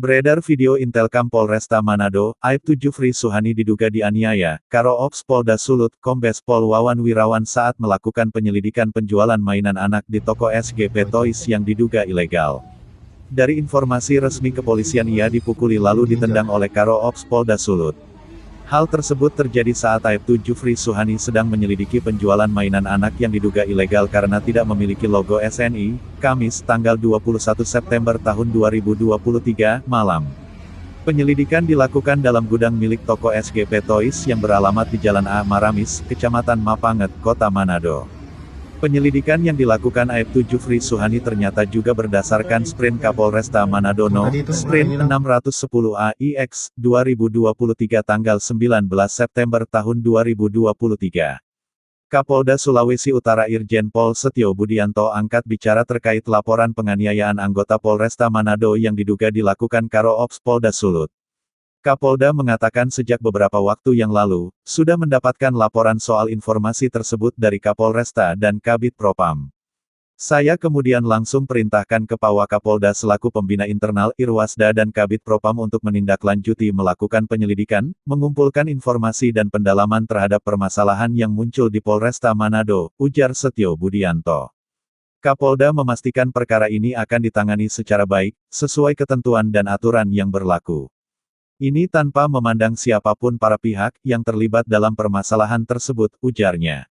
Beredar video Intelkam Polresta Manado, Aib7 Fri Suhani diduga dianiaya, Karo Ops Polda Sulut, Kombes Pol Wawan Wirawan saat melakukan penyelidikan penjualan mainan anak di toko SGP Toys yang diduga ilegal. Dari informasi resmi kepolisian ia dipukuli lalu ditendang oleh Karo Ops Polda Sulut. Hal tersebut terjadi saat Aib7 Fri Suhani sedang menyelidiki penjualan mainan anak yang diduga ilegal karena tidak memiliki logo SNI, Kamis, tanggal 21 September tahun 2023, malam. Penyelidikan dilakukan dalam gudang milik toko SGP Toys yang beralamat di Jalan A. Maramis, Kecamatan Mapanget, Kota Manado. Penyelidikan yang dilakukan Aib7 Fri Suhani ternyata juga berdasarkan Sprint Kapolresta Manado No. Sprint 610 AIX 2023 tanggal 19 September tahun 2023. Kapolda Sulawesi Utara Irjen Pol Setio Budianto angkat bicara terkait laporan penganiayaan anggota Polresta Manado yang diduga dilakukan Karo Ops Polda Sulut. Kapolda mengatakan sejak beberapa waktu yang lalu, sudah mendapatkan laporan soal informasi tersebut dari Kapolresta dan Kabid Propam. Saya kemudian langsung perintahkan ke Wakapolda selaku pembina internal Irwasda dan Kabid Propam untuk menindaklanjuti melakukan penyelidikan, mengumpulkan informasi dan pendalaman terhadap permasalahan yang muncul di Polresta Manado, ujar Setio Budianto. Kapolda memastikan perkara ini akan ditangani secara baik, sesuai ketentuan dan aturan yang berlaku. Ini tanpa memandang siapapun para pihak yang terlibat dalam permasalahan tersebut, ujarnya.